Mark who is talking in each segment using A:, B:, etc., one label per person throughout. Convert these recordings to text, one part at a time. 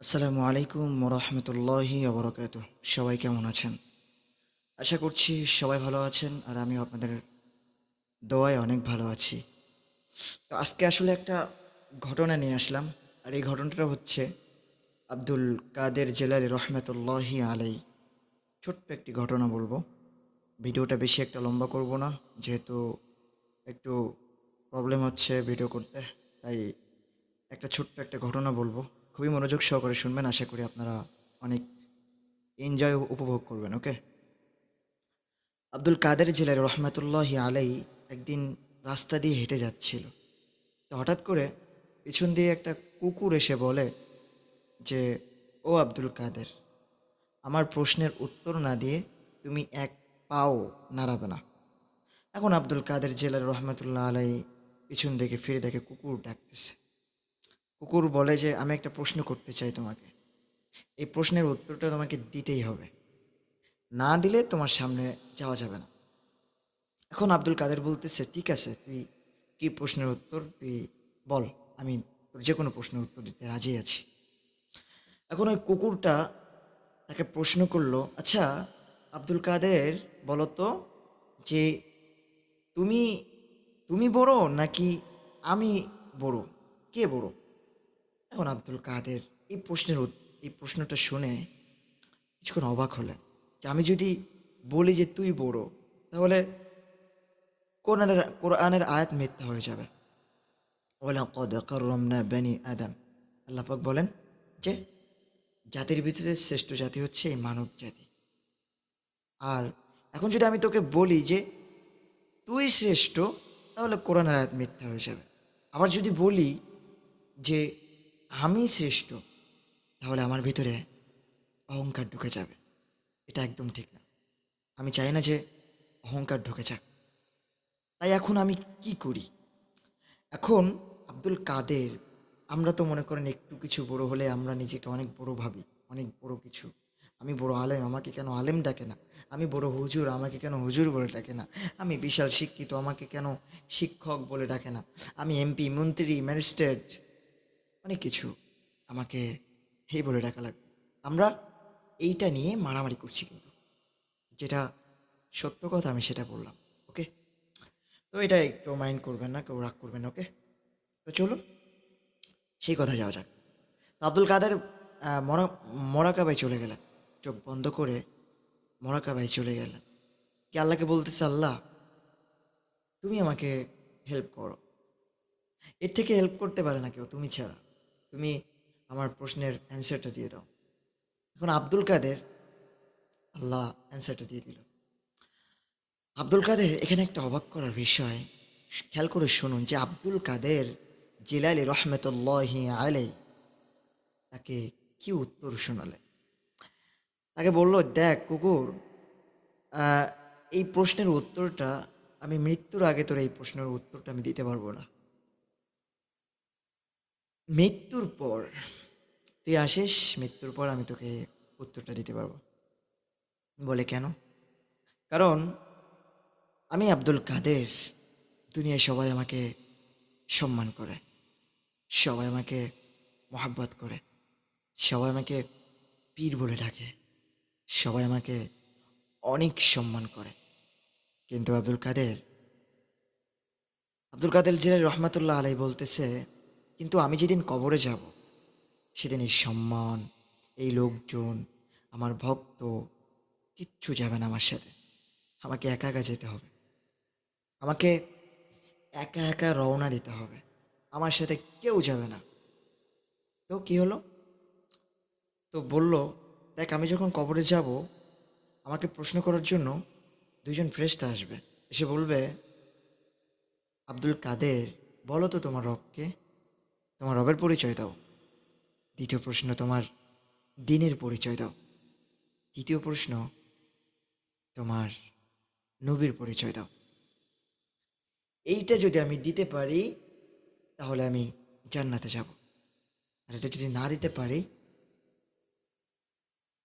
A: আসসালামু আলাইকুম ওরহমতুল্লাহি ওবরাকাতুহ। সবাই কেমন আছেন? আশা করছি সবাই ভালো আছেন, আর আমিও আপনাদের দোয়ায় অনেক ভালো আছি। তো আজকে আসলে একটা ঘটনা নিয়ে আসলাম, আর এই ঘটনাটা হচ্ছে আব্দুল কাদের জেলানী রহমতুল্লাহি আলাই। ছোট্ট একটি ঘটনা বলবো, ভিডিওটা বেশি একটা লম্বা করব না, যেহেতু একটু প্রবলেম হচ্ছে ভিডিও করতে। তাই একটা ছোট্ট একটা ঘটনা বলবো, খুবই মনোযোগ সহকারে শুনবেন। আশা করি আপনারা অনেক এনজয় উপভোগ করবেন। ওকে। আব্দুল কাদের জিলানী রহমতুল্লাহি আলাই একদিন রাস্তা দিয়ে হেঁটে যাচ্ছিল। তো হঠাৎ করে পিছন দিয়ে একটা কুকুর এসে বলে যে, ও আব্দুল কাদের, আমার প্রশ্নের উত্তর না দিয়ে তুমি এক পাও নাড়াবে না। এখন আব্দুল কাদের জিলানী রহমতুল্লাহ আলাই পিছন দিকে ফিরে দেখে কুকুর ডাকতেছে। কুকুর বলে যে, আমি একটা প্রশ্ন করতে চাই তোমাকে, এই প্রশ্নের উত্তরটা তোমাকে দিতেই হবে, না দিলে তোমার সামনে যাওয়া যাবে না। এখন আব্দুল কাদের বলতেছে, ঠিক আছে, তুই কি প্রশ্নের উত্তর তুই বল, আমি তোর যে কোনো প্রশ্নের উত্তর দিতে রাজি আছি। এখন ওই কুকুরটা তাকে প্রশ্ন করলো, আচ্ছা আব্দুল কাদের, বলো তো যে তুমি তুমি বড় নাকি আমি বড়, কে বড়? এখন আব্দুল কাদের এই প্রশ্নটা শুনে কিছুক্ষণ অবাক হলেন, যে আমি যদি বলি যে তুই বড়, তাহলে কোরআনের আয়াত মিথ্যা হয়ে যাবে। ওয়ালাকাদ কাররামনা বানি আদম, আল্লাহ পাক বলেন যে জাতির ভিতরে শ্রেষ্ঠ জাতি হচ্ছে এই মানব জাতি। আর এখন যদি আমি তোকে বলি যে তুই শ্রেষ্ঠ, তাহলে কোরআনের আয়াত মিথ্যা হয়ে যাবে। আবার যদি বলি যে আমি শ্রেষ্ঠ, তাহলে আমার ভিতরে অহংকার ঢুকে যাবে। এটা একদম ঠিক না। আমি চাই না যে অহংকার ঢুকে যাক। তাই এখন আমি কি করি? এখন আব্দুল কাদের, আমরা তো মনে করেন একটু কিছু বড় হলে আমরা নিজেকে অনেক বড় ভাবি, অনেক বড় কিছু। আমি বড় আলেম, আমাকে কেন আলেম ডাকে না? আমি বড় হুজুর, আমাকে কেন হুজুর বলে ডাকে না? আমি বিশাল শিক্ষিত, আমাকে কেন শিক্ষক বলে ডাকে না? আমি এমপি, মন্ত্রী, ম্যাজিস্ট্রেট, অনেক কিছু, আমাকে এই বলে ডাকা লাগবে। আমরা এইটা নিয়ে মারামারি করছি, কিন্তু যেটা সত্য কথা আমি সেটা বললাম। ওকে। তো এটা কেউ মাইন্ড করবেন না, কেউ রাগ করবেন না। ওকে। তো চলুন সেই কথা যাওয়া যাক। তো আব্দুল কাদের মরাকাবায় চলে গেলেন, চোখ বন্ধ করে মরাকাবায় চলে গেলেন। কি আল্লাহকে বলতেছে, আল্লাহ তুমি আমাকে হেল্প করো, এর থেকে হেল্প করতে পারে না কেউ তুমি ছাড়া, তুমি আমার প্রশ্নের অ্যান্সারটা দিয়ে দাও। এখন আব্দুল কাদের, আল্লাহ অ্যান্সারটা দিয়ে দিল। আব্দুল কাদের এখানে একটা অবাক করার বিষয়, খেয়াল করে শুনুন, যে আব্দুল কাদের জিলানী রহমতুল্লাহি আলাই তাকে কি উত্তর শোনালেন। তাকে বলল, দেখ কুকুর, আহ, এই প্রশ্নের উত্তরটা আমি মৃত্যুর আগে তোর এই প্রশ্নের উত্তরটা আমি দিতে পারবো না। মৃত্যুর পর তুই আসিস, মৃত্যুর পর আমি তোকে উত্তরটা দিতে পারবো। বলে, কেন? কারণ আমি আব্দুল কাদের, দুনিয়ায় সবাই আমাকে সম্মান করে, সবাই আমাকে মহাব্বত করে, সবাই আমাকে পীর বলে ডাকে, সবাই আমাকে অনেক সম্মান করে। কিন্তু আব্দুল কাদের জিলানী রহমাতুল্লাহ আলাই বলতেছে, কিন্তু আমি যেদিন কবরে যাব, সেদিন এই সম্মান, এই লোকজন, আমার ভক্ত, কিচ্ছু যাবে না আমার সাথে। আমাকে একা একা যেতে হবে, আমাকে একা একা রওনা দিতে হবে, আমার সাথে কেউ যাবে না। তো কি হলো? তো বলল, দেখ আমি যখন কবরে যাব, আমাকে প্রশ্ন করার জন্য দুইজন ফেরেশতা আসবে, এসে বলবে, আব্দুল কাদের, বলো তো তোমার রবকে, তোমার রবের পরিচয় দাও। দ্বিতীয় প্রশ্ন, তোমার দিনের পরিচয় দাও। তৃতীয় প্রশ্ন, তোমার নবীর পরিচয় দাও। এইটা যদি আমি দিতে পারি, তাহলে আমি জান্নাতে যাব। আর এটা যদি না দিতে পারি,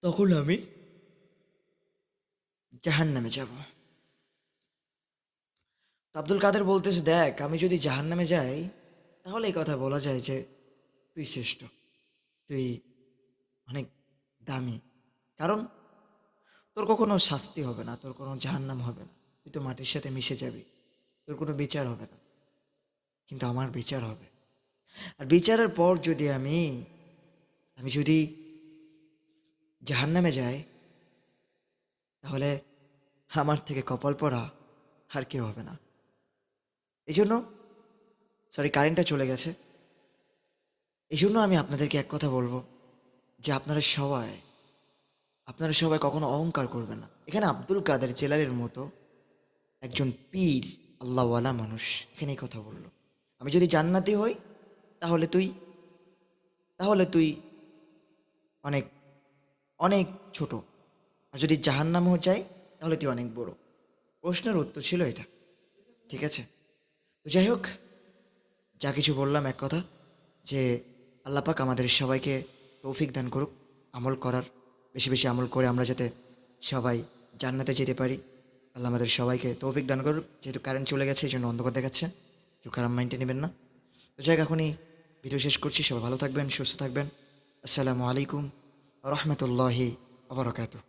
A: তখন আমি জাহান্নামে যাব। তো আব্দুল কাদের বলতেছে, দেখ আমি যদি জাহান্নামে যাই, তাহলে এই কথা বলা যায় যে তুই শ্রেষ্ঠ, তুই অনেক দামি। কারণ তোর কখনো শাস্তি হবে না, তোর কোনো জাহান্নাম হবে না, তুই তো মাটির সাথে মিশে যাবি, তোর কোনো বিচার হবে না। কিন্তু আমার বিচার হবে। আর বিচারের পর যদি আমি আমি যদি জাহান্নামে যাই, তাহলে আমার থেকে কপাল পড়া আর কেউ হবে না। এই জন্য, সরি কারেন্টটা চলে গেছে, এই জন্য আমি আপনাদেরকে এক কথা বলবো যে আপনারা সবাই কখনো অহংকার করবেন না। এখানে আব্দুল কাদের জেলারের মতো একজন পীর, আল্লাহওয়ালা মানুষ এখানে এই কথা বলল, আমি যদি জান্নাতি হই তাহলে তুই তাহলে তুই অনেক অনেক ছোট, আর যদি জাহান্নাম হয়ে যায় তাহলে তুই অনেক বড়। প্রশ্নের উত্তর ছিল এটা। ঠিক আছে? তো যাই হোক, যা কিছু বললাম এক কথা, যে আল্লাহ পাক আমাদের সবাইকে তৌফিক দান করুক আমল করার, বেশি বেশি আমল করে আমরা যাতে সবাই জান্নাতে যেতে পারি। আল্লাহ আমাদের সবাইকে তৌফিক দান করুক। যেহেতু কারেন্ট চলে গেছে এই জন্য অন্ধকার দেখাচ্ছে, কেউ খারাপ মাইন্ডে নেবেন না। তো যাই হোক, এখনই ভিডিও শেষ করছি। সবাই ভালো থাকবেন, সুস্থ থাকবেন। আসসালামু আলাইকুম রহমতুল্লাহি আবরকাতুহ।